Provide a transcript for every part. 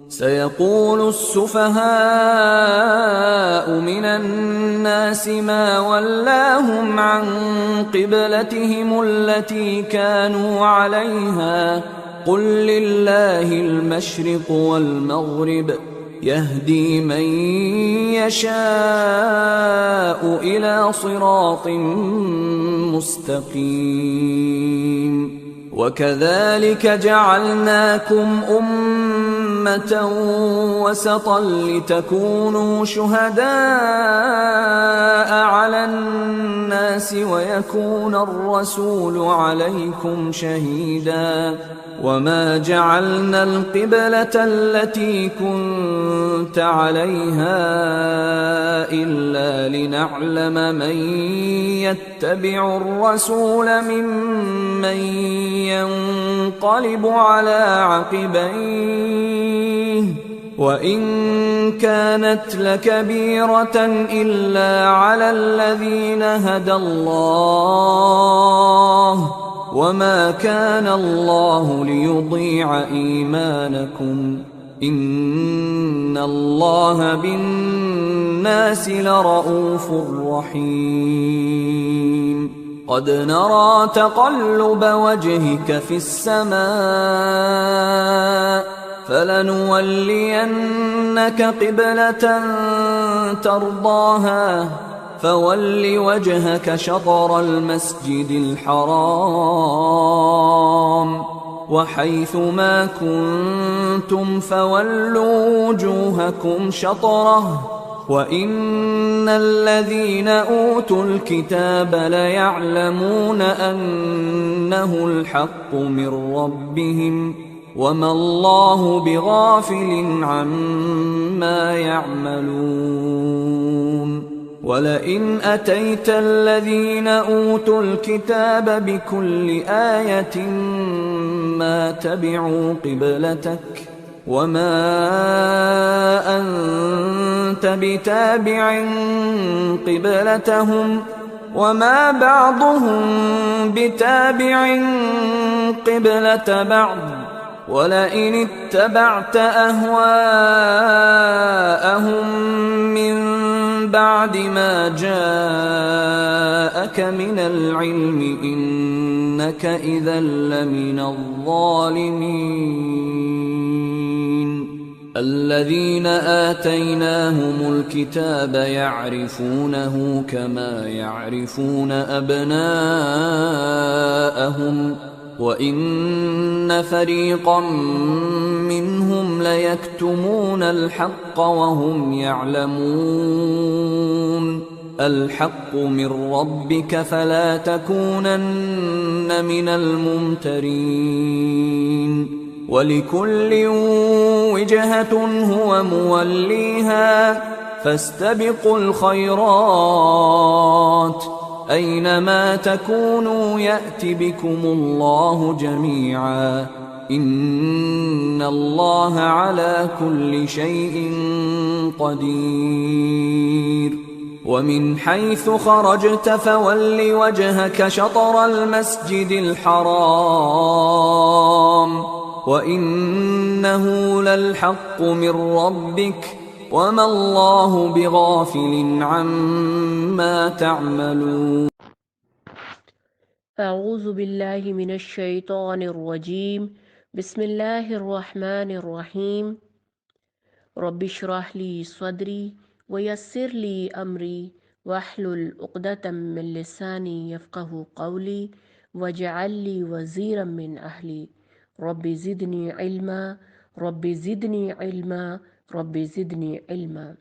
سيقول السفهاء من الناس ما ولاهم عن قبلتهم التي كانوا عليها قل لله المشرق والمغرب يهدي من يشاء إلى صراط مستقيم وكذلك جعلناكم أمة وسطا لتكونوا شهداء على الناس ويكون الرسول عليكم شهيدا وما جعلنا القبلة التي كنت عليها إلا لنعلم من يتبع الرسول ممن ينقلب على عقبيه وإن كانت لكبيرة إلا على الذين هدى الله وما كان الله ليضيع إيمانكم إن الله بالناس لرءوف رحيم قد نرى تقلب وجهك في السماء فلنولينك قبلة ترضاها فول وجهك شطر المسجد الحرام وحيث ما كنتم فولوا وجوهكم شطره وإن الذين أوتوا الكتاب ليعلمون أنه الحق من ربهم وما الله بغافل عما يعملون ولئن أتيت الذين أوتوا الكتاب بكل آية ما تبعوا قبلتك وما أنت بتابع قبلتهم وما بعضهم بتابع قبلة بعض ولئن اتبعت أهواءهم من بعد ما جاءك من العلم إنك إذا لمن الظالمين الذين آتيناهم الكتاب يعرفونه كما يعرفون أبناءهم وإن فريقا منهم ليكتمون الحق وهم يعلمون الحق من ربك فلا تكونن من الممترين ولكل وجهة هو موليها فاستبقوا الخيرات أينما تكونوا يأت بكم الله جميعا إن الله على كل شيء قدير ومن حيث خرجت فول وجهك شطر المسجد الحرام وإنه للحق من ربك وما الله بغافل عما تعملون أعوذ بالله من الشيطان الرجيم بسم الله الرحمن الرحيم رب اشرح لي صدري ويسر لي أمري واحلل عقدة من لساني يفقه قولي واجعل لي وزيرا من أهلي رب زدني علما رب زدني علما رب زدني علما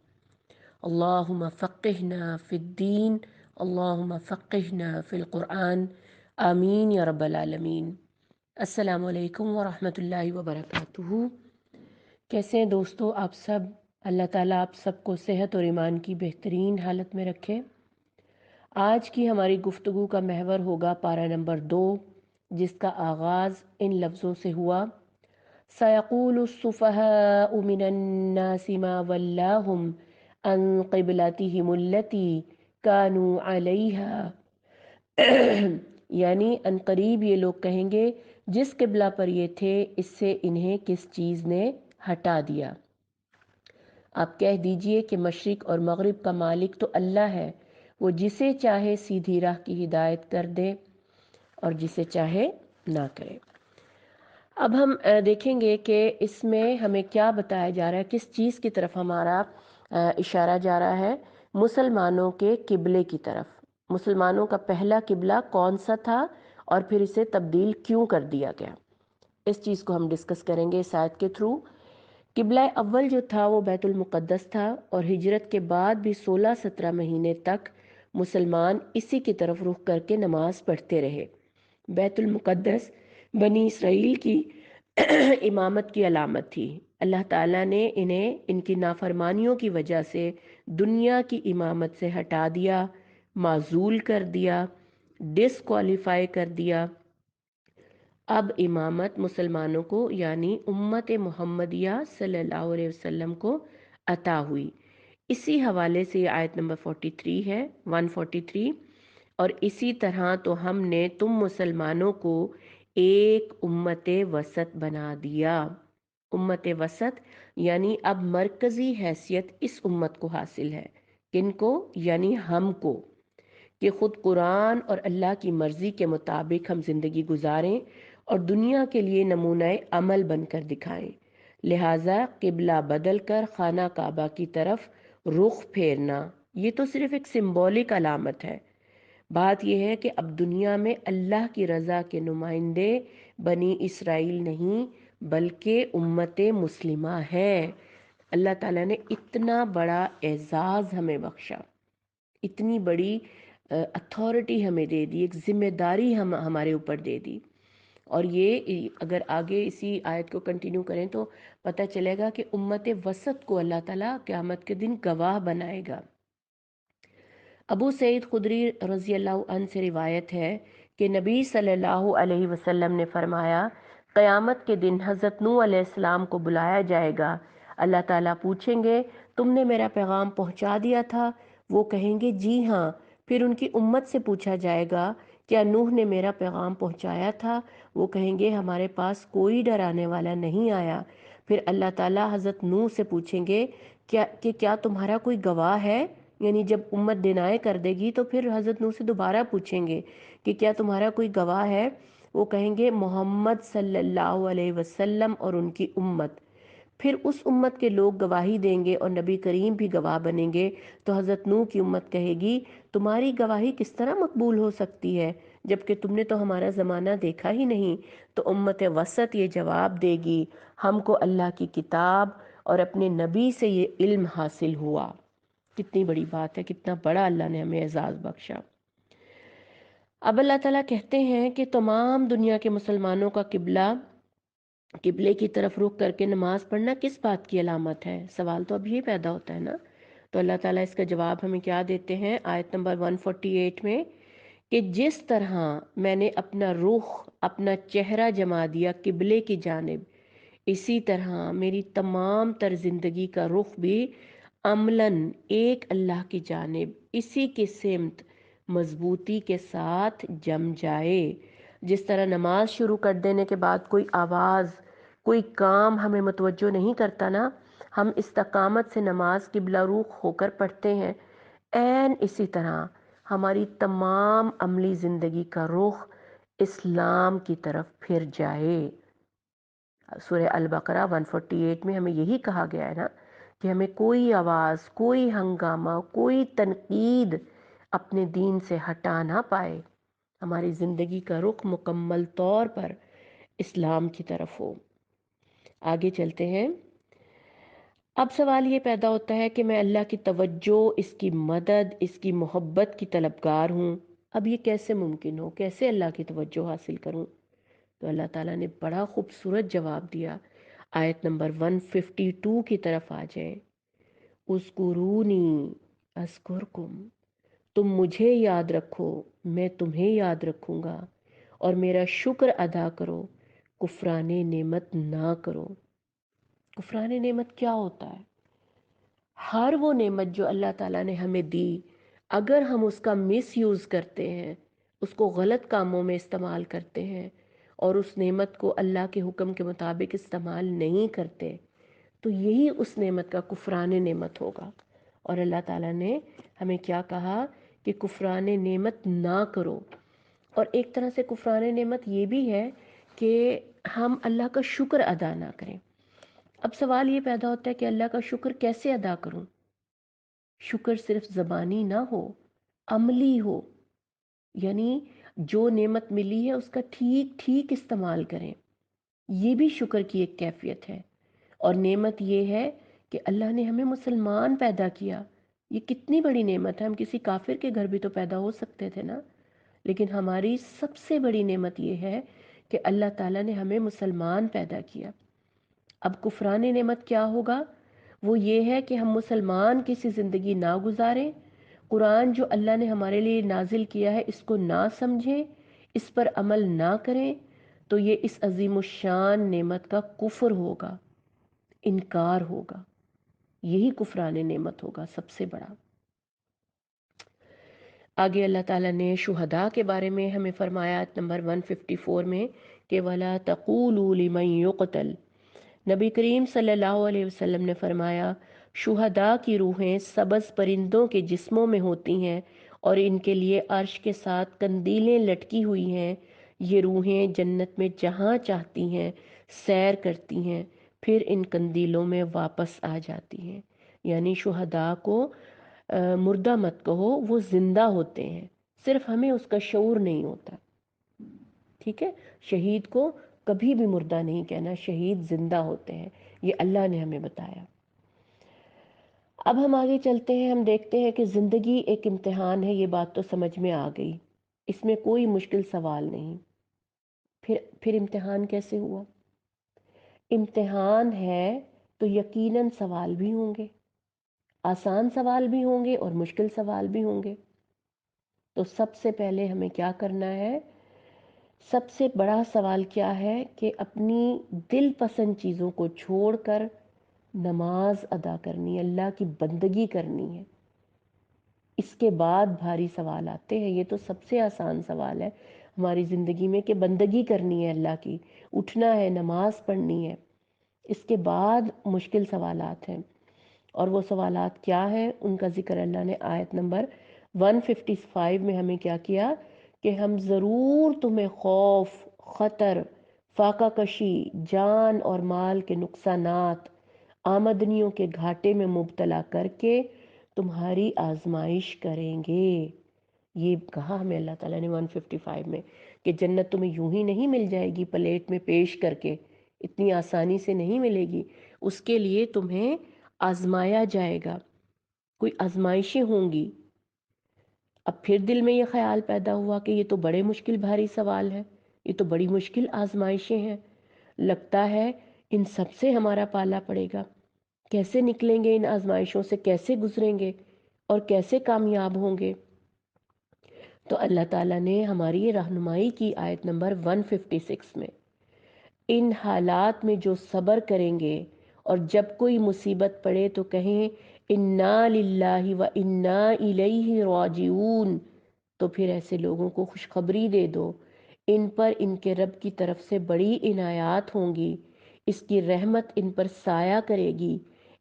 اللهم فقهنا في الدين اللهم فقهنا في القرآن آمین یا رب العالمین۔ السلام علیکم ورحمۃ اللہ وبرکاتہ۔ کیسے ہیں دوستو آپ سب؟ اللہ تعالیٰ آپ سب کو صحت اور ایمان کی بہترین حالت میں رکھے۔ آج کی ہماری گفتگو کا محور ہوگا پارہ نمبر 2، جس کا آغاز ان لفظوں سے ہوا: سَيَقُولُ السُّفَهَاءُ مِنَ النَّاسِ مَا وَلَّاهُمْ عَنْ قِبْلَتِهِمُ الَّتِي كَانُوا عَلَيْهَا یعنی ان قریب یہ لوگ کہیں گے جس قبلہ پر یہ تھے اس سے انہیں کس چیز نے ہٹا دیا۔ آپ کہہ دیجئے کہ مشرق اور مغرب کا مالک تو اللہ ہے، وہ جسے چاہے سیدھی راہ کی ہدایت کر دے اور جسے چاہے نہ کرے۔ اب ہم دیکھیں گے کہ اس میں ہمیں کیا بتایا جا رہا ہے، کس چیز کی طرف ہمارا اشارہ جا رہا ہے۔ مسلمانوں کے قبلے کی طرف۔ مسلمانوں کا پہلا قبلہ کون سا تھا اور پھر اسے تبدیل کیوں کر دیا گیا، اس چیز کو ہم ڈسکس کریں گے اس آیت کے تھرو۔ قبلہ اول جو تھا وہ بیت المقدس تھا، اور ہجرت کے بعد بھی 16-17 مہینے تک مسلمان اسی کی طرف رخ کر کے نماز پڑھتے رہے۔ بیت المقدس بنی اسرائیل کی امامت کی علامت تھی۔ اللہ تعالیٰ نے انہیں ان کی نافرمانیوں کی وجہ سے دنیا کی امامت سے ہٹا دیا، معزول کر دیا، ڈسکوالیفائی کر دیا۔ اب امامت مسلمانوں کو یعنی امت محمدیہ صلی اللہ علیہ وسلم کو عطا ہوئی۔ اسی حوالے سے یہ آیت نمبر 43 ہے، 143۔ اور اسی طرح تو ہم نے تم مسلمانوں کو ایک امت وسط بنا دیا۔ امت وسط یعنی اب مرکزی حیثیت اس امت کو حاصل ہے۔ کن کو؟ یعنی ہم کو، کہ خود قرآن اور اللہ کی مرضی کے مطابق ہم زندگی گزاریں اور دنیا کے لیے نمونہ عمل بن کر دکھائیں۔ لہٰذا قبلہ بدل کر خانہ کعبہ کی طرف رخ پھیرنا یہ تو صرف ایک سمبولک علامت ہے۔ بات یہ ہے کہ اب دنیا میں اللہ کی رضا کے نمائندے بنی اسرائیل نہیں بلکہ امت مسلمہ ہے۔ اللہ تعالیٰ نے اتنا بڑا اعزاز ہمیں بخشا، اتنی بڑی اتھارٹی ہمیں دے دی، ایک ذمہ داری ہمارے اوپر دے دی۔ اور یہ اگر آگے اسی آیت کو کنٹینیو کریں تو پتہ چلے گا کہ امت وسط کو اللہ تعالیٰ قیامت کے دن گواہ بنائے گا۔ ابو سعید خدری رضی اللہ عنہ سے روایت ہے کہ نبی صلی اللہ علیہ وسلم نے فرمایا، قیامت کے دن حضرت نوح علیہ السلام کو بلایا جائے گا۔ اللہ تعالیٰ پوچھیں گے، تم نے میرا پیغام پہنچا دیا تھا؟ وہ کہیں گے جی ہاں۔ پھر ان کی امت سے پوچھا جائے گا، کیا نوح نے میرا پیغام پہنچایا تھا؟ وہ کہیں گے ہمارے پاس کوئی ڈرانے والا نہیں آیا۔ پھر اللہ تعالیٰ حضرت نوح سے پوچھیں گے کہ کیا تمہارا کوئی گواہ ہے؟ یعنی جب امت ڈینائی کر دے گی تو پھر حضرت نوح سے دوبارہ پوچھیں گے کہ کیا تمہارا کوئی گواہ ہے؟ وہ کہیں گے محمد صلی اللہ علیہ وسلم اور ان کی امت۔ پھر اس امت کے لوگ گواہی دیں گے اور نبی کریم بھی گواہ بنیں گے، تو حضرت نوح کی امت کہے گی تمہاری گواہی کس طرح مقبول ہو سکتی ہے جبکہ تم نے تو ہمارا زمانہ دیکھا ہی نہیں؟ تو امت وسط یہ جواب دے گی، ہم کو اللہ کی کتاب اور اپنے نبی سے یہ علم حاصل ہوا۔ کتنی بڑی بات ہے، کتنا بڑا اللہ نے ہمیں اعزاز بخشا۔ اب اللہ تعالیٰ کہتے ہیں کہ تمام دنیا کے مسلمانوں کا قبلے کی طرف رخ کر کے نماز پڑھنا کس بات کی علامت ہے؟ سوال تو اب یہ پیدا ہوتا ہے نا۔ تو اللہ تعالیٰ اس کا جواب ہمیں کیا دیتے ہیں آیت نمبر 148 میں، کہ جس طرح میں نے اپنا رخ، اپنا چہرہ جما دیا قبلے کی جانب، اسی طرح میری تمام تر زندگی کا رخ بھی عملاً ایک اللہ کی جانب اسی کے سمت مضبوطی کے ساتھ جم جائے۔ جس طرح نماز شروع کر دینے کے بعد کوئی آواز، کوئی کام ہمیں متوجہ نہیں کرتا نا، ہم استقامت سے نماز قبلہ رخ ہو کر پڑھتے ہیں، اسی طرح ہماری تمام عملی زندگی کا رخ اسلام کی طرف پھر جائے۔ سورہ البقرہ 148 میں ہمیں یہی کہا گیا ہے نا کہ ہمیں کوئی آواز، کوئی ہنگامہ، کوئی تنقید اپنے دین سے ہٹا نہ پائے، ہماری زندگی کا رخ مکمل طور پر اسلام کی طرف ہو۔ آگے چلتے ہیں۔ اب سوال یہ پیدا ہوتا ہے کہ میں اللہ کی توجہ، اس کی مدد، اس کی محبت کی طلبگار ہوں، اب یہ کیسے ممکن ہو؟ کیسے اللہ کی توجہ حاصل کروں؟ تو اللہ تعالیٰ نے بڑا خوبصورت جواب دیا۔ آیت نمبر 152 کی طرف آ جائیں۔ اذکرونی اذکرکم، تم مجھے یاد رکھو میں تمہیں یاد رکھوں گا، اور میرا شکر ادا کرو، کفران نعمت نہ کرو۔ کفران نعمت کیا ہوتا ہے؟ ہر وہ نعمت جو اللہ تعالیٰ نے ہمیں دی، اگر ہم اس کا مس یوز کرتے ہیں، اس کو غلط کاموں میں استعمال کرتے ہیں اور اس نعمت کو اللہ کے حکم کے مطابق استعمال نہیں کرتے، تو یہی اس نعمت کا کفران نعمت ہوگا۔ اور اللہ تعالیٰ نے ہمیں کیا کہا کہ کفران نعمت نہ کرو۔ اور ایک طرح سے کفران نعمت یہ بھی ہے کہ ہم اللہ کا شکر ادا نہ کریں۔ اب سوال یہ پیدا ہوتا ہے کہ اللہ کا شکر کیسے ادا کروں؟ شکر صرف زبانی نہ ہو، عملی ہو، یعنی جو نعمت ملی ہے اس کا ٹھیک ٹھیک استعمال کریں۔ یہ بھی شکر کی ایک کیفیت ہے۔ اور نعمت یہ ہے کہ اللہ نے ہمیں مسلمان پیدا کیا۔ یہ کتنی بڑی نعمت ہے، ہم کسی کافر کے گھر بھی تو پیدا ہو سکتے تھے نا، لیکن ہماری سب سے بڑی نعمت یہ ہے کہ اللہ تعالیٰ نے ہمیں مسلمان پیدا کیا۔ اب کفران نعمت کیا ہوگا؟ وہ یہ ہے کہ ہم مسلمان کسی زندگی نہ گزاریں، قرآن جو اللہ نے ہمارے لیے نازل کیا ہے اس کو نہ سمجھیں، اس پر عمل نہ کریں، تو یہ اس عظیم الشان نعمت کا کفر ہوگا، انکار ہوگا۔ یہی کفران نعمت ہوگا سب سے بڑا۔ آگے اللہ تعالیٰ نے شہداء کے بارے میں ہمیں فرمایا آیت نمبر 154 میں کہ وَلَا تَقُولُوا لِمَن يُقْتَلْ۔ نبی کریم صلی اللہ علیہ وسلم نے فرمایا شہداء کی روحیں سبز پرندوں کے جسموں میں ہوتی ہیں اور ان کے لیے عرش کے ساتھ قندیلیں لٹکی ہوئی ہیں۔ یہ روحیں جنت میں جہاں چاہتی ہیں سیر کرتی ہیں، پھر ان قندیلوں میں واپس آ جاتی ہیں۔ یعنی شہداء کو مردہ مت کہو، وہ زندہ ہوتے ہیں، صرف ہمیں اس کا شعور نہیں ہوتا۔ ٹھیک ہے، شہید کو کبھی بھی مردہ نہیں کہنا، شہید زندہ ہوتے ہیں، یہ اللہ نے ہمیں بتایا۔ اب ہم آگے چلتے ہیں، ہم دیکھتے ہیں کہ زندگی ایک امتحان ہے، یہ بات تو سمجھ میں آ گئی، اس میں کوئی مشکل سوال نہیں۔ پھر امتحان کیسے ہوا؟ امتحان ہے تو یقیناً سوال بھی ہوں گے، آسان سوال بھی ہوں گے اور مشکل سوال بھی ہوں گے۔ تو سب سے پہلے ہمیں کیا کرنا ہے؟ سب سے بڑا سوال کیا ہے کہ اپنی دل پسند چیزوں کو چھوڑ کر نماز ادا کرنی ہے، اللہ کی بندگی کرنی ہے۔ اس کے بعد بھاری سوال آتے ہیں، یہ تو سب سے آسان سوال ہے ہماری زندگی میں کہ بندگی کرنی ہے اللہ کی، اٹھنا ہے، نماز پڑھنی ہے۔ اس کے بعد مشکل سوالات ہیں، اور وہ سوالات کیا ہیں؟ ان کا ذکر اللہ نے آیت نمبر 155 میں ہمیں کیا کیا کہ ہم ضرور تمہیں خوف، خطر، فاقہ کشی، جان اور مال کے نقصانات، آمدنیوں کے گھاٹے میں مبتلا کر کے تمہاری آزمائش کریں گے۔ یہ کہا ہمیں اللہ تعالیٰ نے 155 میں کہ جنت تمہیں یوں ہی نہیں مل جائے گی پلیٹ میں پیش کر کے، اتنی آسانی سے نہیں ملے گی، اس کے لیے تمہیں آزمایا جائے گا، کوئی آزمائشیں ہوں گی۔ اب پھر دل میں یہ خیال پیدا ہوا کہ یہ تو بڑے مشکل بھاری سوال ہے، یہ تو بڑی مشکل آزمائشیں ہیں، لگتا ہے ان سب سے ہمارا پالا پڑے گا، کیسے نکلیں گے ان آزمائشوں سے، کیسے گزریں گے اور کیسے کامیاب ہوں گے؟ تو اللہ تعالیٰ نے ہماری رہنمائی کی آیت نمبر 156 میں، ان حالات میں جو صبر کریں گے اور جب کوئی مصیبت پڑے تو کہیں انا للہ و انا الیہ راجعون، تو پھر ایسے لوگوں کو خوشخبری دے دو، ان پر ان کے رب کی طرف سے بڑی عنایات ہوں گی، اس کی رحمت ان پر سایہ کرے گی،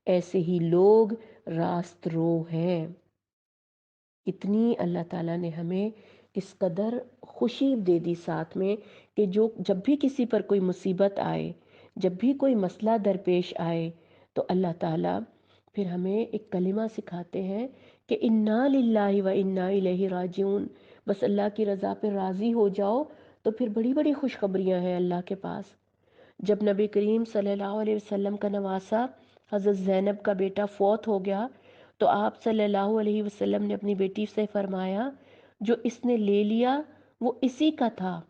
ایسے ہی لوگ راست رو ہیں۔ اتنی اللہ تعالیٰ نے ہمیں اس قدر خوشی دے دی ساتھ میں کہ جب بھی کسی پر کوئی مصیبت آئے، جب بھی کوئی مسئلہ درپیش آئے، تو اللہ تعالیٰ پھر ہمیں ایک کلمہ سکھاتے ہیں کہ انا للہ و انا الیہ راجعون، بس اللہ کی رضا پہ راضی ہو جاؤ، تو پھر بڑی بڑی خوشخبریاں ہیں اللہ کے پاس۔ جب نبی کریم صلی اللہ علیہ وسلم کا نواسہ حضرت زینب کا بیٹا فوت ہو گیا، تو آپ صلی اللہ علیہ وسلم نے اپنی بیٹی سے فرمایا جو اس نے لے لیا وہ اسی کا تھا،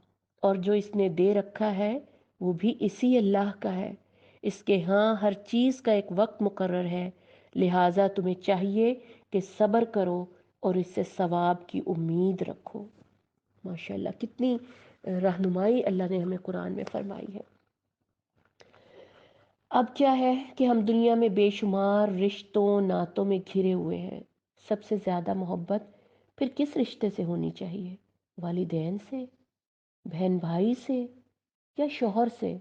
اور جو اس نے دے رکھا ہے وہ بھی اسی اللہ کا ہے، اس کے ہاں ہر چیز کا ایک وقت مقرر ہے، لہٰذا تمہیں چاہیے کہ صبر کرو اور اس سے ثواب کی امید رکھو۔ ماشاءاللہ کتنی رہنمائی اللہ نے ہمیں قرآن میں فرمائی ہے۔ اب کیا ہے کہ ہم دنیا میں بے شمار رشتوں ناتوں میں گھرے ہوئے ہیں، سب سے زیادہ محبت پھر کس رشتے سے ہونی چاہیے؟ والدین سے، بہن بھائی سے، یا شوہر سے؟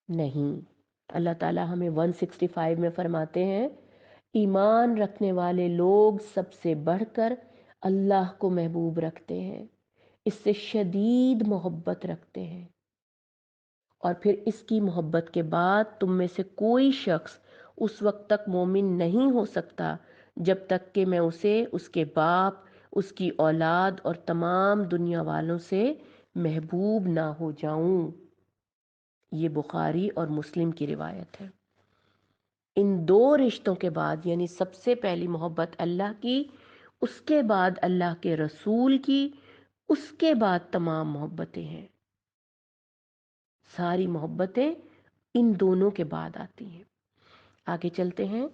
نہیں، اللہ تعالیٰ ہمیں 165 میں فرماتے ہیں، ایمان رکھنے والے لوگ سب سے بڑھ کر اللہ کو محبوب رکھتے ہیں، اس سے شدید محبت رکھتے ہیں، اور پھر اس کی محبت کے بعد تم میں سے کوئی شخص اس وقت تک مومن نہیں ہو سکتا جب تک کہ میں اسے اس کے باپ، اس کی اولاد اور تمام دنیا والوں سے محبوب نہ ہو جاؤں۔ یہ بخاری اور مسلم کی روایت ہے۔ ان دو رشتوں کے بعد، یعنی سب سے پہلی محبت اللہ کی، اس کے بعد اللہ کے رسول کی، اس کے بعد تمام محبتیں ہیں، ساری محبتیں ان دونوں کے بعد آتی ہیں۔ آگے چلتے ہیں۔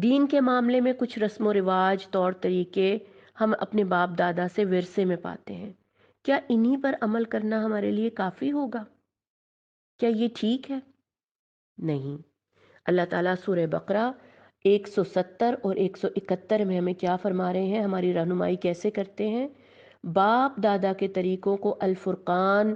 دین کے معاملے میں کچھ رسم و رواج، طور طریقے ہم اپنے باپ دادا سے ورثے میں پاتے ہیں، کیا انہی پر عمل کرنا ہمارے لیے کافی ہوگا؟ کیا یہ ٹھیک ہے؟ نہیں۔ اللہ تعالیٰ سورہ بقرہ 170 اور 171 میں ہمیں کیا فرما رہے ہیں، ہماری رہنمائی کیسے کرتے ہیں؟ باپ دادا کے طریقوں کو الفرقان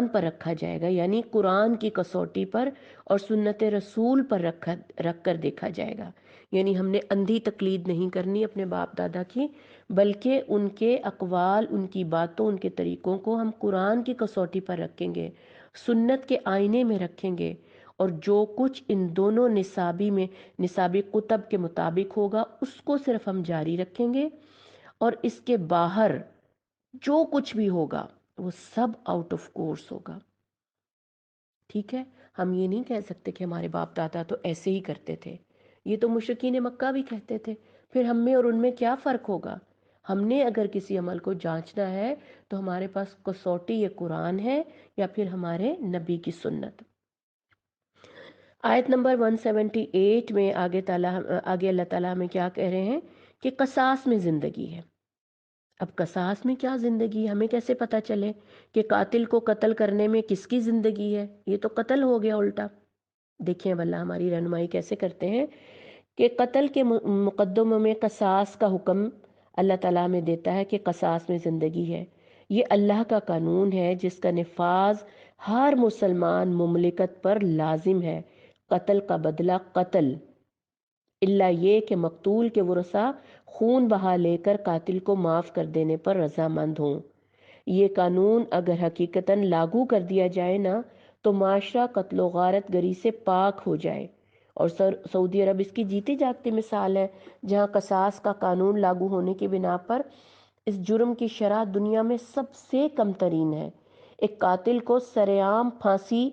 پر رکھا جائے گا، یعنی قرآن کی کسوٹی پر اور سنت رسول پر رکھ کر دیکھا جائے گا۔ یعنی ہم نے اندھی تقلید نہیں کرنی اپنے باپ دادا کی، بلکہ ان کے اقوال، ان کی باتوں، ان کے طریقوں کو ہم قرآن کی کسوٹی پر رکھیں گے، سنت کے آئینے میں رکھیں گے، اور جو کچھ ان دونوں نصابی کتب کے مطابق ہوگا اس کو صرف ہم جاری رکھیں گے، اور اس کے باہر جو کچھ بھی ہوگا وہ سب آؤٹ آف کورس ہوگا۔ ٹھیک ہے؟ ہم یہ نہیں کہہ سکتے کہ ہمارے باپ دادا تو ایسے ہی کرتے تھے، یہ تو مشرکین مکہ بھی کہتے تھے، پھر ہم میں اور ان میں کیا فرق ہوگا؟ ہم نے اگر کسی عمل کو جانچنا ہے تو ہمارے پاس کسوٹی یہ قرآن ہے یا پھر ہمارے نبی کی سنت۔ آیت نمبر 178 میں آگے اللہ تعالیٰ ہمیں کیا کہہ رہے ہیں کہ قصاص میں زندگی ہے۔ اب قصاص میں کیا زندگی ہے؟ ہمیں کیسے پتہ چلے کہ قاتل کو قتل کرنے میں کس کی زندگی ہے؟ یہ تو قتل ہو گیا الٹا۔ دیکھیں اب اللہ ہماری رہنمائی کیسے کرتے ہیں کہ قتل کے مقدموں میں قصاص کا حکم اللہ تعالیٰ ہمیں دیتا ہے کہ قصاص میں زندگی ہے۔ یہ اللہ کا قانون ہے جس کا نفاذ ہر مسلمان مملکت پر لازم ہے۔ قتل کا بدلہ قتل، الا یہ کہ مقتول کے ورثاء خون بہا لے کر قاتل کو معاف کر دینے پر رضامند ہوں۔ یہ قانون اگر حقیقتاً لاگو کر دیا جائے نا تو معاشرہ قتل و غارت گری سے پاک ہو جائے، اور سعودی عرب اس کی جیتی جاگتی مثال ہے، جہاں قصاص کا قانون لاگو ہونے کی بنا پر اس جرم کی شرح دنیا میں سب سے کم ترین ہے۔ ایک قاتل کو سرعام پھانسی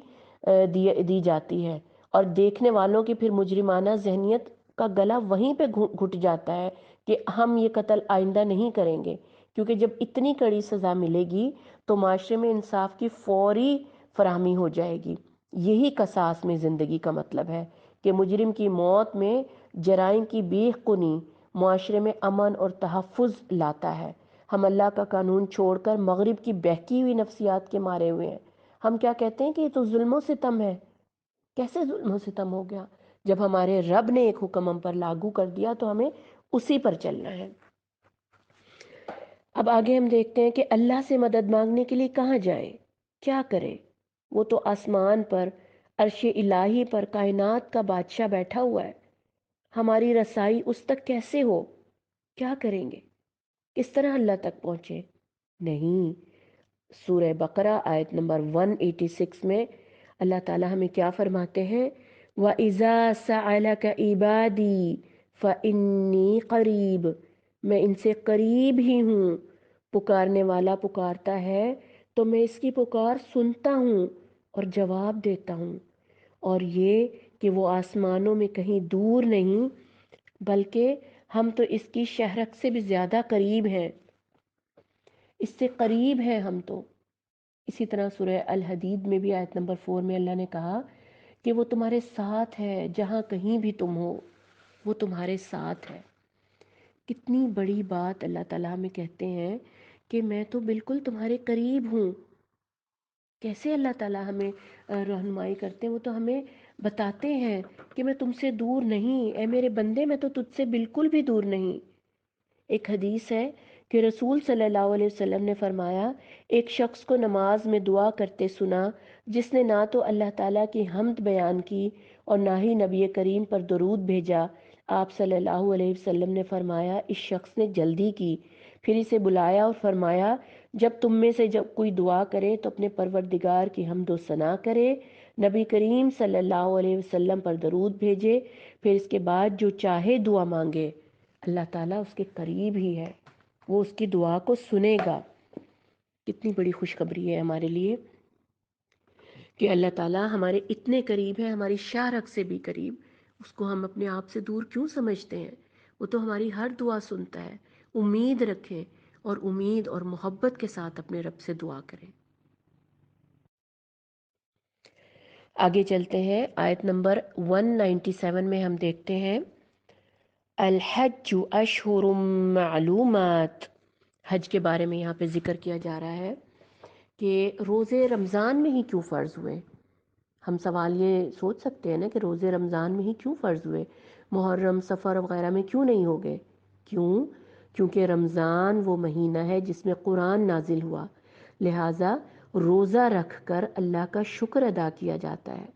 دی جاتی ہے، اور دیکھنے والوں کی پھر مجرمانہ ذہنیت کا گلا وہیں پہ گھٹ جاتا ہے کہ ہم یہ قتل آئندہ نہیں کریں گے، کیونکہ جب اتنی کڑی سزا ملے گی تو معاشرے میں انصاف کی فوری فراہمی ہو جائے گی۔ یہی قصاص میں زندگی کا مطلب ہے کہ مجرم کی موت میں جرائم کی بیخ کنی معاشرے میں امن اور تحفظ لاتا ہے۔ ہم اللہ کا قانون چھوڑ کر مغرب کی بہکی ہوئی نفسیات کے مارے ہوئے ہیں۔ ہم کیا کہتے ہیں کہ یہ تو ظلم و ستم ہے۔ کیسے ظلم و ستم ہو گیا؟ جب ہمارے رب نے ایک حکم ہم پر لاگو کر دیا تو ہمیں اسی پر چلنا ہے۔ اب آگے ہم دیکھتے ہیں کہ اللہ سے مدد مانگنے کے لیے کہاں جائیں، کیا کریں؟ وہ تو آسمان پر، عرش الہی پر کائنات کا بادشاہ بیٹھا ہوا ہے، ہماری رسائی اس تک کیسے ہو؟ کیا کریں گے؟ کس طرح اللہ تک پہنچے؟ نہیں، سورہ بقرہ آیت نمبر 186 میں اللہ تعالیٰ ہمیں کیا فرماتے ہیں؟ وَإِذَا سَأَلَكَ عِبَادِي فَإِنِّي قَرِيبٌ، میں ان سے قریب ہی ہوں۔ پکارنے والا پکارتا ہے تو میں اس کی پکار سنتا ہوں اور جواب دیتا ہوں، اور یہ کہ وہ آسمانوں میں کہیں دور نہیں بلکہ ہم تو اس کی شہرک سے بھی زیادہ قریب ہیں، اس سے قریب ہیں ہم تو۔ اسی طرح سورہ الحدید میں بھی آیت نمبر 4 میں اللہ نے کہا کہ وہ تمہارے ساتھ ہے، جہاں کہیں بھی تم ہو وہ تمہارے ساتھ ہے۔ کتنی بڑی بات اللہ تعالیٰ ہمیں کہتے ہیں کہ میں تو بالکل تمہارے قریب ہوں۔ کیسے اللہ تعالیٰ ہمیں رہنمائی کرتے ہیں؟ وہ تو ہمیں بتاتے ہیں کہ میں تم سے دور نہیں، اے میرے بندے میں تو تجھ سے بالکل بھی دور نہیں۔ ایک حدیث ہے کہ رسول صلی اللہ علیہ وسلم نے فرمایا، ایک شخص کو نماز میں دعا کرتے سنا جس نے نہ تو اللہ تعالیٰ کی حمد بیان کی اور نہ ہی نبی کریم پر درود بھیجا۔ آپ صلی اللہ علیہ وسلم نے فرمایا، اس شخص نے جلدی کی، پھر اسے بلایا اور فرمایا، جب تم میں سے جب کوئی دعا کرے تو اپنے پروردگار کی حمد و ثنا کرے، نبی کریم صلی اللہ علیہ وسلم پر درود بھیجے، پھر اس کے بعد جو چاہے دعا مانگے، اللہ تعالیٰ اس کے قریب ہی ہے، وہ اس کی دعا کو سنے گا۔ کتنی بڑی خوشخبری ہے ہمارے لیے کہ اللہ تعالیٰ ہمارے اتنے قریب ہے، ہماری شاہ رگ سے بھی قریب۔ اس کو ہم اپنے آپ سے دور کیوں سمجھتے ہیں؟ وہ تو ہماری ہر دعا سنتا ہے۔ امید رکھیں اور امید اور محبت کے ساتھ اپنے رب سے دعا کریں۔ آگے چلتے ہیں، آیت نمبر 197 میں ہم دیکھتے ہیں، الحج اشہر معلومات۔ حج کے بارے میں یہاں پہ ذکر کیا جا رہا ہے کہ روزے رمضان میں ہی کیوں فرض ہوئے؟ ہم سوال یہ سوچ سکتے ہیں نا کہ روزے رمضان میں ہی کیوں فرض ہوئے، محرم سفر وغیرہ میں کیوں نہیں ہو گئے؟ کیونکہ رمضان وہ مہینہ ہے جس میں قرآن نازل ہوا، لہٰذا روزہ رکھ کر اللہ کا شکر ادا کیا جاتا ہے۔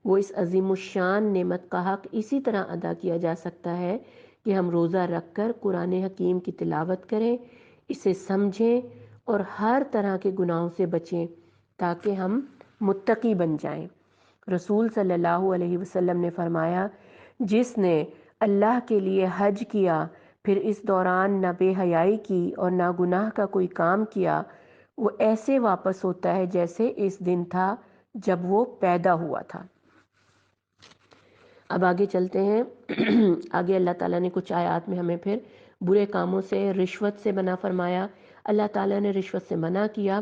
وہ اس عظیم الشان نعمت کا حق اسی طرح ادا کیا جا سکتا ہے کہ ہم روزہ رکھ کر قرآن حکیم کی تلاوت کریں، اسے سمجھیں اور ہر طرح کے گناہوں سے بچیں تاکہ ہم متقی بن جائیں۔ رسول صلی اللہ علیہ وسلم نے فرمایا، جس نے اللہ کے لیے حج کیا پھر اس دوران نہ بے حیائی کی اور نہ گناہ کا کوئی کام کیا، وہ ایسے واپس ہوتا ہے جیسے اس دن تھا جب وہ پیدا ہوا تھا۔ اب آگے چلتے ہیں، آگے اللہ تعالیٰ نے کچھ آیات میں ہمیں پھر برے کاموں سے، رشوت سے منع فرمایا۔ اللہ تعالیٰ نے رشوت سے منع کیا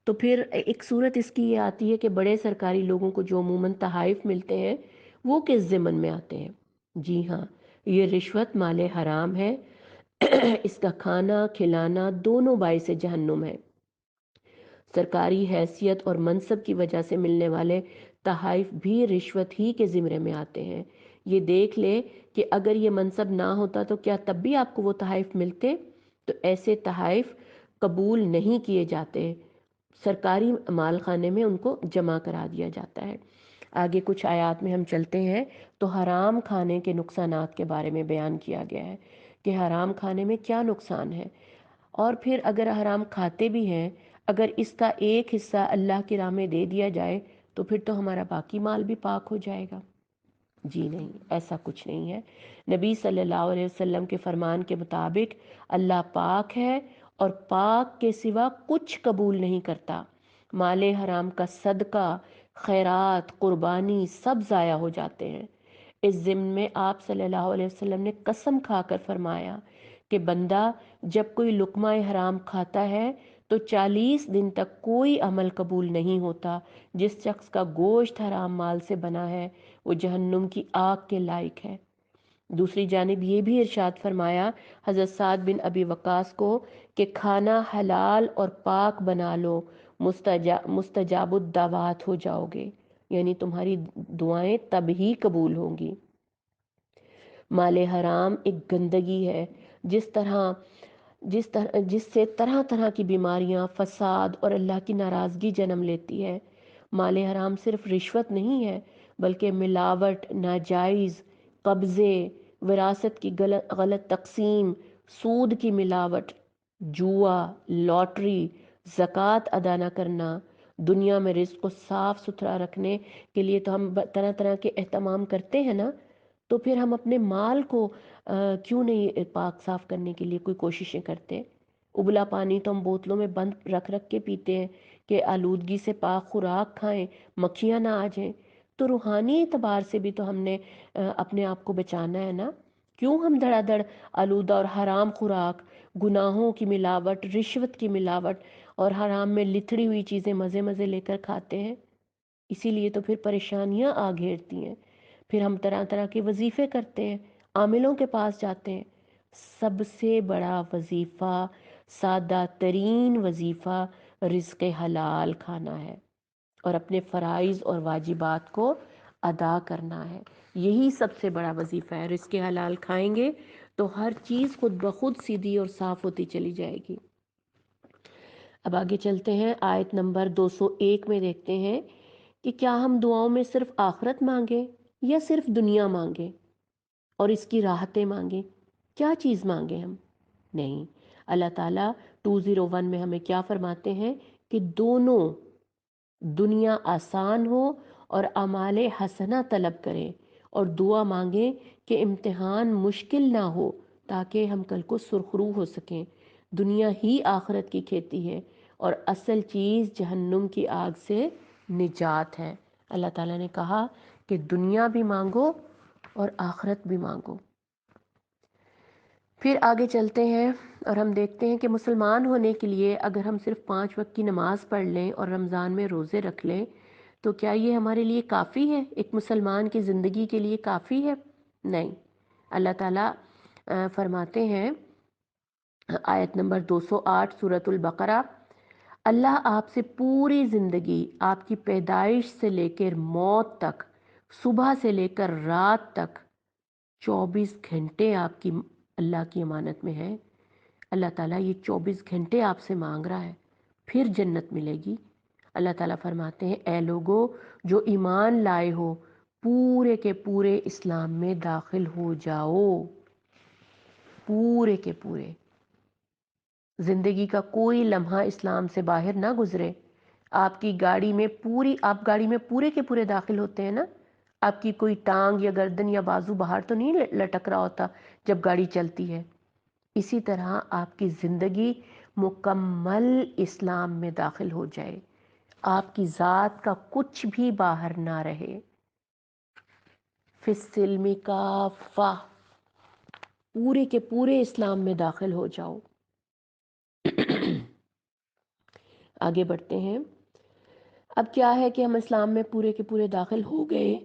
تو پھر ایک صورت اس کی یہ آتی ہے کہ بڑے سرکاری لوگوں کو جو عموماً تحائف ملتے ہیں وہ کس ضمن میں آتے ہیں؟ جی ہاں، یہ رشوت مال حرام ہے، اس کا کھانا کھلانا دونوں باعث جہنم ہے۔ سرکاری حیثیت اور منصب کی وجہ سے ملنے والے تحائف بھی رشوت ہی کے زمرے میں آتے ہیں۔ یہ دیکھ لے کہ اگر یہ منصب نہ ہوتا تو کیا تب بھی آپ کو وہ تحائف ملتے؟ تو ایسے تحائف قبول نہیں کیے جاتے، سرکاری مال خانے میں ان کو جمع کرا دیا جاتا ہے۔ آگے کچھ آیات میں ہم چلتے ہیں تو حرام کھانے کے نقصانات کے بارے میں بیان کیا گیا ہے کہ حرام کھانے میں کیا نقصان ہے، اور پھر اگر حرام کھاتے بھی ہیں، اگر اس کا ایک حصہ اللہ کی راہ میں دے دیا جائے تو پھر تو ہمارا باقی مال بھی پاک ہو جائے گا۔ جی نہیں، ایسا کچھ نہیں ہے۔ نبی صلی اللہ علیہ وسلم کے فرمان کے مطابق اللہ پاک ہے اور پاک کے سوا کچھ قبول نہیں کرتا۔ مال حرام کا صدقہ، خیرات، قربانی سب ضائع ہو جاتے ہیں۔ اس ضمن میں آپ صلی اللہ علیہ وسلم نے قسم کھا کر فرمایا کہ بندہ جب کوئی لقمہ حرام کھاتا ہے تو 40 دن تک کوئی عمل قبول نہیں ہوتا۔ جس شخص کا گوشت حرام مال سے بنا ہے وہ جہنم کی آگ کے لائق ہے۔ دوسری جانب یہ بھی ارشاد فرمایا حضرت سعد بن ابی وقاص کو کہ کھانا حلال اور پاک بنا لو، مستجاب الدعوات ہو جاؤ گے، یعنی تمہاری دعائیں تب ہی قبول ہوں گی۔ مال حرام ایک گندگی ہے، جس سے طرح طرح کی بیماریاں، فساد اور اللہ کی ناراضگی جنم لیتی ہے۔ مال حرام صرف رشوت نہیں ہے بلکہ ملاوٹ، ناجائز قبضے، وراثت کی غلط تقسیم، سود کی ملاوٹ، جوا، لاٹری، زکوٰۃ ادا نہ کرنا۔ دنیا میں رزق کو صاف ستھرا رکھنے کے لیے تو ہم طرح طرح کے اہتمام کرتے ہیں نا، تو پھر ہم اپنے مال کو کیوں نہیں پاک صاف کرنے کے لیے کوئی کوششیں کرتے؟ ابلا پانی تو ہم بوتلوں میں بند رکھ رکھ کے پیتے ہیں کہ آلودگی سے پاک خوراک کھائیں، مکھیاں نہ آ جائیں۔ تو روحانی اعتبار سے بھی تو ہم نے اپنے آپ کو بچانا ہے نا، کیوں ہم دھڑا دھڑ آلودہ اور حرام خوراک، گناہوں کی ملاوٹ، رشوت کی ملاوٹ اور حرام میں لتھڑی ہوئی چیزیں مزے مزے لے کر کھاتے ہیں؟ اسی لیے تو پھر پریشانیاں آ گھیرتی ہیں۔ پھر ہم طرح طرح کے وظیفے کرتے ہیں، عاملوں کے پاس جاتے ہیں۔ سب سے بڑا وظیفہ، سادہ ترین وظیفہ رزق حلال کھانا ہے اور اپنے فرائض اور واجبات کو ادا کرنا ہے۔ یہی سب سے بڑا وظیفہ ہے۔ رزق حلال کھائیں گے تو ہر چیز خود بخود سیدھی اور صاف ہوتی چلی جائے گی۔ اب آگے چلتے ہیں، آیت نمبر 201 میں دیکھتے ہیں، کہ کیا ہم دعاؤں میں صرف آخرت مانگیں یا صرف دنیا مانگیں اور اس کی راحتیں مانگیں؟ کیا چیز مانگیں ہم؟ نہیں، اللہ تعالیٰ 201 میں ہمیں کیا فرماتے ہیں کہ دونوں، دنیا آسان ہو اور اعمال حسنہ طلب کریں، اور دعا مانگیں کہ امتحان مشکل نہ ہو تاکہ ہم کل کو سرخرو ہو سکیں۔ دنیا ہی آخرت کی کھیتی ہے اور اصل چیز جہنم کی آگ سے نجات ہے۔ اللہ تعالیٰ نے کہا کہ دنیا بھی مانگو اور آخرت بھی مانگو۔ پھر آگے چلتے ہیں اور ہم دیکھتے ہیں کہ مسلمان ہونے کے لیے اگر ہم صرف 5 وقت کی نماز پڑھ لیں اور رمضان میں روزے رکھ لیں تو کیا یہ ہمارے لیے کافی ہے؟ ایک مسلمان کی زندگی کے لیے کافی ہے؟ نہیں۔ اللہ تعالیٰ فرماتے ہیں آیت نمبر 208 سورۃ البقرہ، اللہ آپ سے پوری زندگی، آپ کی پیدائش سے لے کر موت تک، صبح سے لے کر رات تک 24 گھنٹے آپ کی اللہ کی امانت میں ہے۔ اللہ تعالیٰ یہ 24 گھنٹے آپ سے مانگ رہا ہے، پھر جنت ملے گی۔ اللہ تعالیٰ فرماتے ہیں اے لوگو جو ایمان لائے ہو، پورے کے پورے اسلام میں داخل ہو جاؤ، پورے کے پورے۔ زندگی کا کوئی لمحہ اسلام سے باہر نہ گزرے۔ آپ کی گاڑی میں آپ گاڑی میں پورے کے پورے داخل ہوتے ہیں نا؟ آپ کی کوئی ٹانگ یا گردن یا بازو باہر تو نہیں لٹک رہا ہوتا جب گاڑی چلتی ہے؟ اسی طرح آپ کی زندگی مکمل اسلام میں داخل ہو جائے، آپ کی ذات کا کچھ بھی باہر نہ رہے۔ فی السلم کافہ، پورے کے پورے اسلام میں داخل ہو جاؤ۔ آگے بڑھتے ہیں۔ اب کیا ہے کہ ہم اسلام میں پورے کے پورے داخل ہو گئے،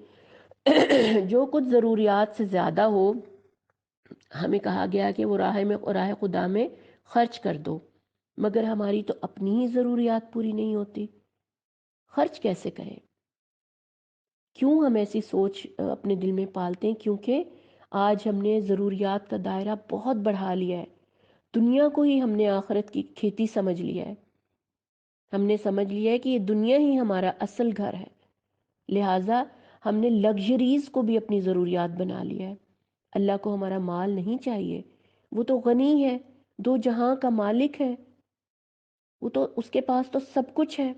جو کچھ ضروریات سے زیادہ ہو ہمیں کہا گیا کہ وہ راہ خدا میں خرچ کر دو، مگر ہماری تو اپنی ہی ضروریات پوری نہیں ہوتی، خرچ کیسے کریں؟ کیوں ہم ایسی سوچ اپنے دل میں پالتے ہیں؟ کیونکہ آج ہم نے ضروریات کا دائرہ بہت بڑھا لیا ہے، دنیا کو ہی ہم نے آخرت کی کھیتی سمجھ لیا ہے۔ ہم نے سمجھ لیا ہے کہ یہ دنیا ہی ہمارا اصل گھر ہے، لہٰذا ہم نے لگژریز کو بھی اپنی ضروریات بنا لیا ہے۔ اللہ کو ہمارا مال نہیں چاہیے، وہ تو غنی ہے، دو جہاں کا مالک ہے، وہ تو اس کے پاس تو سب کچھ ہے۔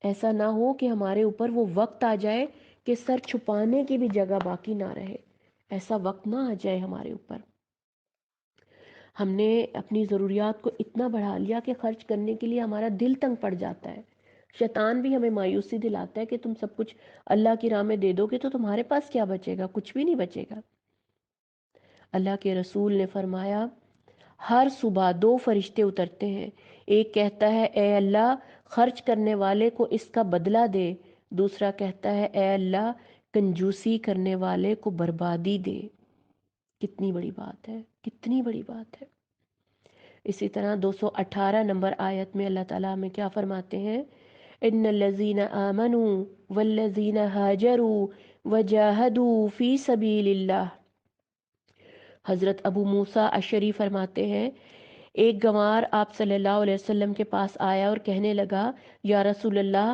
ایسا نہ ہو کہ ہمارے اوپر وہ وقت آ جائے کہ سر چھپانے کی بھی جگہ باقی نہ رہے، ایسا وقت نہ آ جائے ہمارے اوپر۔ ہم نے اپنی ضروریات کو اتنا بڑھا لیا کہ خرچ کرنے کے لیے ہمارا دل تنگ پڑ جاتا ہے۔ شیطان بھی ہمیں مایوسی دلاتا ہے کہ تم سب کچھ اللہ کی راہ میں دے دو گے تو تمہارے پاس کیا بچے گا؟ کچھ بھی نہیں بچے گا۔ اللہ کے رسول نے فرمایا ہر صبح 2 فرشتے اترتے ہیں، ایک کہتا ہے اے اللہ خرچ کرنے والے کو اس کا بدلہ دے، دوسرا کہتا ہے اے اللہ کنجوسی کرنے والے کو بربادی دے۔ کتنی بڑی بات ہے، کتنی بڑی بات ہے۔ اسی طرح 218 نمبر آیت میں اللہ تعالیٰ ہمیں کیا فرماتے ہیں؟ ان الذین آمنوا والذین ہاجروا وجاہدوا فی سبیل اللہ۔ حضرت ابو موسیٰ اشعری فرماتے ہیں ایک گنوار آپ صلی اللہ علیہ وسلم کے پاس آیا اور کہنے لگا یا رسول اللہ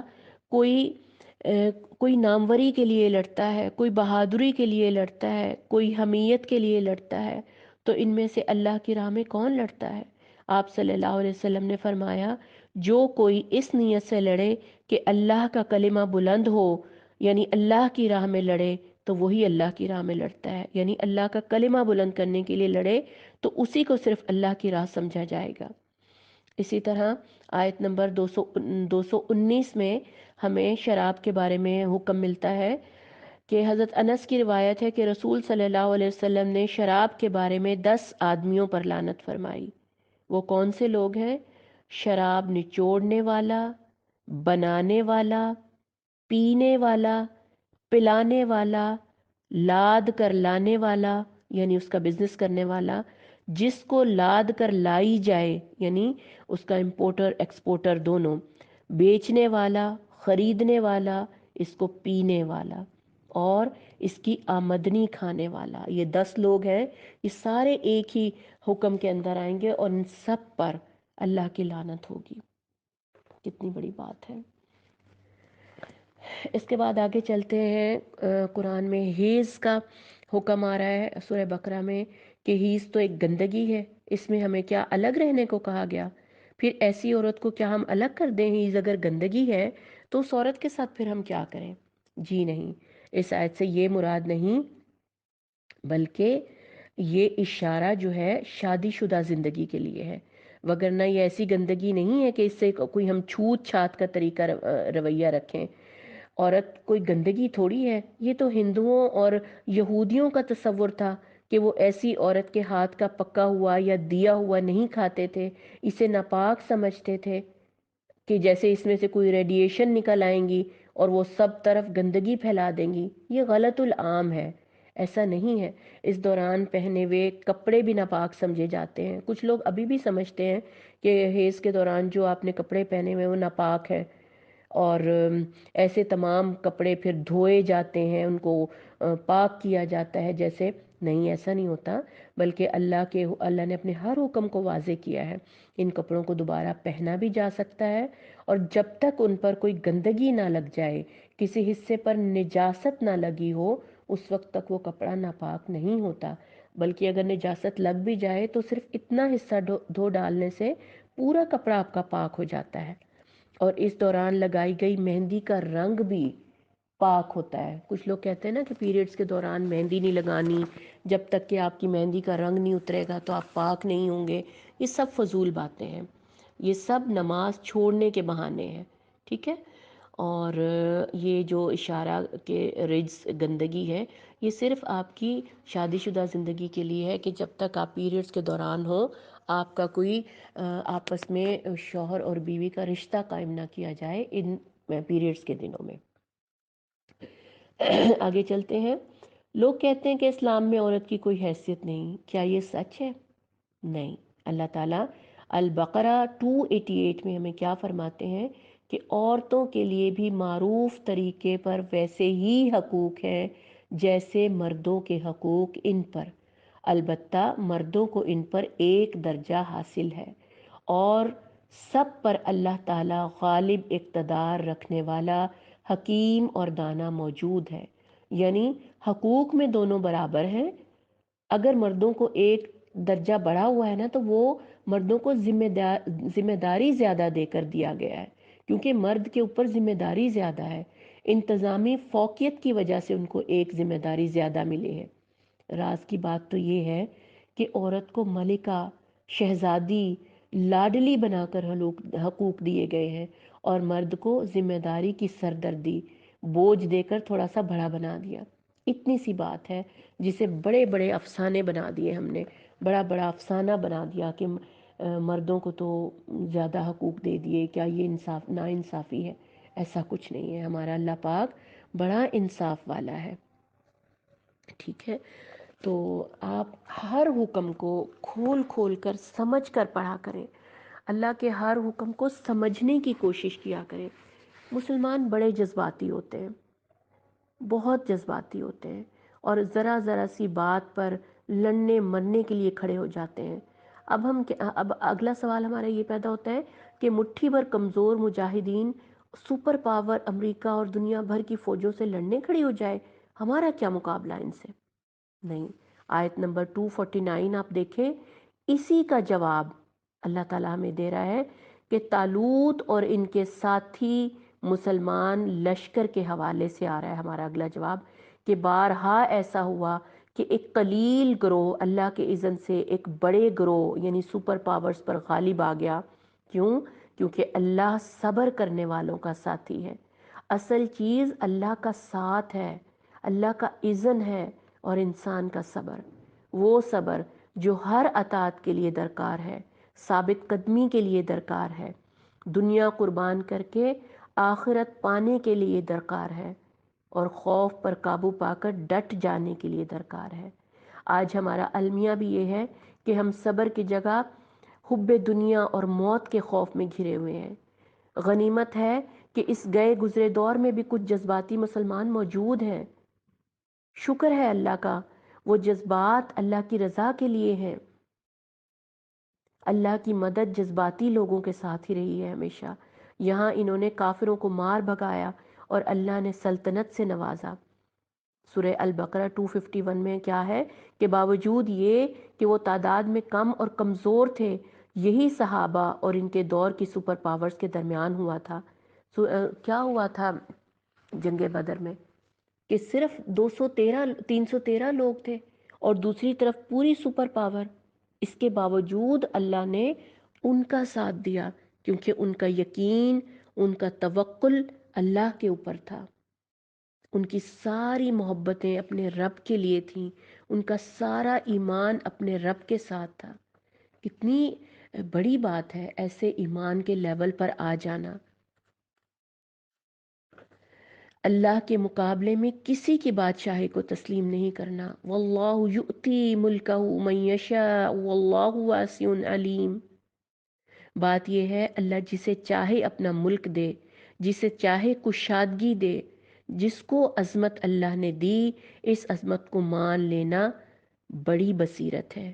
کوئی ناموری کے لیے لڑتا ہے، کوئی بہادری کے لیے لڑتا ہے، کوئی حمیت کے لیے لڑتا ہے، تو ان میں سے اللہ کی راہ میں کون لڑتا ہے؟ آپ صلی اللہ علیہ وسلم نے فرمایا جو کوئی اس نیت سے لڑے کہ اللہ کا کلمہ بلند ہو، یعنی اللہ کی راہ میں لڑے، تو وہی اللہ کی راہ میں لڑتا ہے، یعنی اللہ کا کلمہ بلند کرنے کے لیے لڑے تو اسی کو صرف اللہ کی راہ سمجھا جائے گا۔ اسی طرح آیت نمبر 219 میں ہمیں شراب کے بارے میں حکم ملتا ہے کہ حضرت انس کی روایت ہے کہ رسول صلی اللہ علیہ وسلم نے شراب کے بارے میں 10 آدمیوں پر لعنت فرمائی۔ وہ کون سے لوگ ہیں؟ شراب نچوڑنے والا، بنانے والا، پینے والا، پلانے والا، لاد کر لانے والا یعنی اس کا بزنس کرنے والا، جس کو لاد کر لائی جائے یعنی اس کا امپورٹر ایکسپورٹر دونوں، بیچنے والا، خریدنے والا، اس کو پینے والا اور اس کی آمدنی کھانے والا۔ یہ 10 لوگ ہیں، یہ سارے ایک ہی حکم کے اندر آئیں گے اور ان سب پر اللہ کی لعنت ہوگی۔ کتنی بڑی بات ہے۔ اس کے بعد آگے چلتے ہیں، قرآن میں حیض کا حکم آ رہا ہے سورہ بقرہ میں کہ حیض تو ایک گندگی ہے، اس میں ہمیں کیا الگ رہنے کو کہا گیا؟ پھر ایسی عورت کو کیا ہم الگ کر دیں؟ حیض اگر گندگی ہے تو اس عورت کے ساتھ پھر ہم کیا کریں؟ جی نہیں، اس آیت سے یہ مراد نہیں، بلکہ یہ اشارہ جو ہے شادی شدہ زندگی کے لیے ہے، وگرنہ یہ ایسی گندگی نہیں ہے کہ اس سے کوئی ہم چھوت چھات کا طریقہ رویہ رکھیں۔ عورت کوئی گندگی تھوڑی ہے، یہ تو ہندوؤں اور یہودیوں کا تصور تھا کہ وہ ایسی عورت کے ہاتھ کا پکا ہوا یا دیا ہوا نہیں کھاتے تھے، اسے ناپاک سمجھتے تھے کہ جیسے اس میں سے کوئی ریڈیشن نکل آئیں گی اور وہ سب طرف گندگی پھیلا دیں گی۔ یہ غلط العام ہے، ایسا نہیں ہے۔ اس دوران پہنے ہوئے کپڑے بھی ناپاک سمجھے جاتے ہیں۔ کچھ لوگ ابھی بھی سمجھتے ہیں کہ حیض کے دوران جو آپ نے کپڑے پہنے ہوئے وہ ناپاک ہے، اور ایسے تمام کپڑے پھر دھوئے جاتے ہیں، ان کو پاک کیا جاتا ہے۔ جیسے نہیں، ایسا نہیں ہوتا، بلکہ اللہ نے اپنے ہر حکم کو واضح کیا ہے۔ ان کپڑوں کو دوبارہ پہنا بھی جا سکتا ہے، اور جب تک ان پر کوئی گندگی نہ لگ جائے، کسی حصے پر نجاست نہ لگی ہو، اس وقت تک وہ کپڑا ناپاک نہیں ہوتا۔ بلکہ اگر نجاست لگ بھی جائے تو صرف اتنا حصہ دھو ڈالنے سے پورا کپڑا آپ کا پاک ہو جاتا ہے۔ اور اس دوران لگائی گئی مہندی کا رنگ بھی پاک ہوتا ہے۔ کچھ لوگ کہتے ہیں نا کہ پیریڈز کے دوران مہندی نہیں لگانی، جب تک کہ آپ کی مہندی کا رنگ نہیں اترے گا تو آپ پاک نہیں ہوں گے۔ یہ سب فضول باتیں ہیں، یہ سب نماز چھوڑنے کے بہانے ہیں، ٹھیک ہے؟ اور یہ جو اشارہ کہ رجس گندگی ہے، یہ صرف آپ کی شادی شدہ زندگی کے لیے ہے کہ جب تک آپ پیریڈز کے دوران ہو، آپ کا کوئی آپس میں شوہر اور بیوی کا رشتہ قائم نہ کیا جائے ان پیریڈز کے دنوں میں۔ آگے چلتے ہیں۔ لوگ کہتے ہیں کہ اسلام میں عورت کی کوئی حیثیت نہیں، کیا یہ سچ ہے؟ نہیں۔ اللہ تعالیٰ البقرہ 288 میں ہمیں کیا فرماتے ہیں کہ عورتوں کے لیے بھی معروف طریقے پر ویسے ہی حقوق ہیں جیسے مردوں کے حقوق ان پر، البتہ مردوں کو ان پر ایک درجہ حاصل ہے، اور سب پر اللہ تعالیٰ غالب اقتدار رکھنے والا حکیم اور دانا موجود ہے۔ یعنی حقوق میں دونوں برابر ہیں۔ اگر مردوں کو ایک درجہ بڑھا ہوا ہے نا، تو وہ مردوں کو ذمہ داری زیادہ دے کر دیا گیا ہے، کیونکہ مرد کے اوپر ذمہ داری زیادہ ہے۔ انتظامی فوقیت کی وجہ سے ان کو ایک ذمہ داری زیادہ ملی ہے۔ راز کی بات تو یہ ہے کہ عورت کو ملکہ، شہزادی، لاڈلی بنا کر حقوق دیے گئے ہیں، اور مرد کو ذمہ داری کی سردردی بوجھ دے کر تھوڑا سا بڑا بنا دیا۔ اتنی سی بات ہے جسے بڑے بڑے افسانے بنا دیے ہم نے، بڑا بڑا افسانہ بنا دیا کہ مردوں کو تو زیادہ حقوق دے دیے، کیا یہ نا انصافی ہے؟ ایسا کچھ نہیں ہے، ہمارا اللہ پاک بڑا انصاف والا ہے، ٹھیک ہے؟ تو آپ ہر حکم کو کھول کھول کر سمجھ کر پڑھا کریں، اللہ کے ہر حکم کو سمجھنے کی کوشش کیا کریں۔ مسلمان بڑے جذباتی ہوتے ہیں، بہت جذباتی ہوتے ہیں، اور ذرا ذرا سی بات پر لڑنے مرنے کے لیے کھڑے ہو جاتے ہیں۔ اب اگلا سوال ہمارا یہ پیدا ہوتا ہے کہ مٹھی بھر کمزور مجاہدین سپر پاور امریکہ اور دنیا بھر کی فوجوں سے لڑنے کھڑی ہو جائے، ہمارا کیا مقابلہ ان سے؟ نہیں۔ آیت نمبر 249 آپ دیکھیں، اسی کا جواب اللہ تعالیٰ ہمیں دے رہا ہے کہ طالوت اور ان کے ساتھی مسلمان لشکر کے حوالے سے آ رہا ہے ہمارا اگلا جواب، کہ بارہا ایسا ہوا کہ ایک قلیل گروہ اللہ کے اذن سے ایک بڑے گروہ یعنی سپر پاورز پر غالب آ گیا۔ کیوں؟ کیونکہ اللہ صبر کرنے والوں کا ساتھی ہے۔ اصل چیز اللہ کا ساتھ ہے، اللہ کا اذن ہے، اور انسان کا صبر، وہ صبر جو ہر اطاعت کے لیے درکار ہے، ثابت قدمی کے لیے درکار ہے، دنیا قربان کر کے آخرت پانے کے لیے درکار ہے، اور خوف پر قابو پا کر ڈٹ جانے کے لیے درکار ہے۔ آج ہمارا المیہ بھی یہ ہے کہ ہم صبر کی جگہ حب دنیا اور موت کے خوف میں گھرے ہوئے ہیں۔ غنیمت ہے کہ اس گئے گزرے دور میں بھی کچھ جذباتی مسلمان موجود ہیں۔ شکر ہے اللہ کا، وہ جذبات اللہ کی رضا کے لیے ہیں۔ اللہ کی مدد جذباتی لوگوں کے ساتھ ہی رہی ہے ہمیشہ۔ یہاں انہوں نے کافروں کو مار بھگایا اور اللہ نے سلطنت سے نوازا۔ سورہ البقرہ 251 میں کیا ہے کہ باوجود یہ کہ وہ تعداد میں کم اور کمزور تھے، یہی صحابہ اور ان کے دور کی سپر پاورز کے درمیان ہوا تھا۔ کیا ہوا تھا جنگ بدر میں کہ صرف 313 لوگ تھے اور دوسری طرف پوری سپر پاور۔ اس کے باوجود اللہ نے ان کا ساتھ دیا کیونکہ ان کا یقین، ان کا توکل اللہ کے اوپر تھا۔ ان کی ساری محبتیں اپنے رب کے لیے تھیں، ان کا سارا ایمان اپنے رب کے ساتھ تھا۔ کتنی بڑی بات ہے ایسے ایمان کے لیول پر آ جانا۔ اللہ کے مقابلے میں کسی کی بادشاہی کو تسلیم نہیں کرنا۔ واللہ یؤتی ملکہ من یشاء واللہ واسع علیم۔ بات یہ ہے اللہ جسے چاہے اپنا ملک دے، جسے چاہے کشادگی دے۔ جس کو عظمت اللہ نے دی، اس عظمت کو مان لینا بڑی بصیرت ہے۔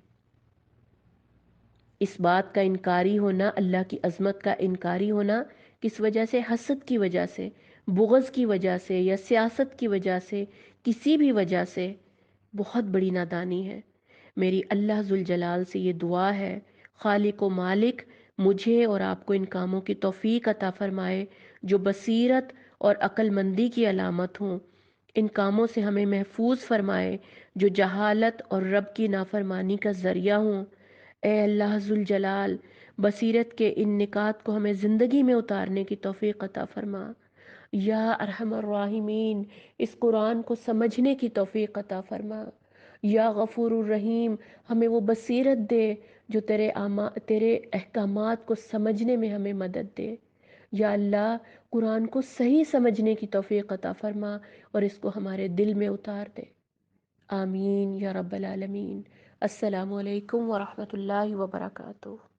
اس بات کا انکاری ہونا، اللہ کی عظمت کا انکاری ہونا کس وجہ سے؟ حسد کی وجہ سے، بغض کی وجہ سے، یا سیاست کی وجہ سے، کسی بھی وجہ سے، بہت بڑی نادانی ہے۔ میری اللہ ذوالجلال سے یہ دعا ہے، خالق و مالک مجھے اور آپ کو ان کاموں کی توفیق عطا فرمائے جو بصیرت اور عقل مندی کی علامت ہوں۔ ان کاموں سے ہمیں محفوظ فرمائے جو جہالت اور رب کی نافرمانی کا ذریعہ ہوں۔ اے اللہ ذوالجلال، بصیرت کے ان نکات کو ہمیں زندگی میں اتارنے کی توفیق عطا فرما۔ یا ارحم الراحمین، اس قرآن کو سمجھنے کی توفیق عطا فرما۔ یا غفور الرحیم، ہمیں وہ بصیرت دے جو تیرے احکامات کو سمجھنے میں ہمیں مدد دے۔ یا اللہ، قرآن کو صحیح سمجھنے کی توفیق عطا فرما اور اس کو ہمارے دل میں اتار دے۔ آمین یا رب العالمین۔ السلام علیکم ورحمۃ اللہ وبرکاتہ۔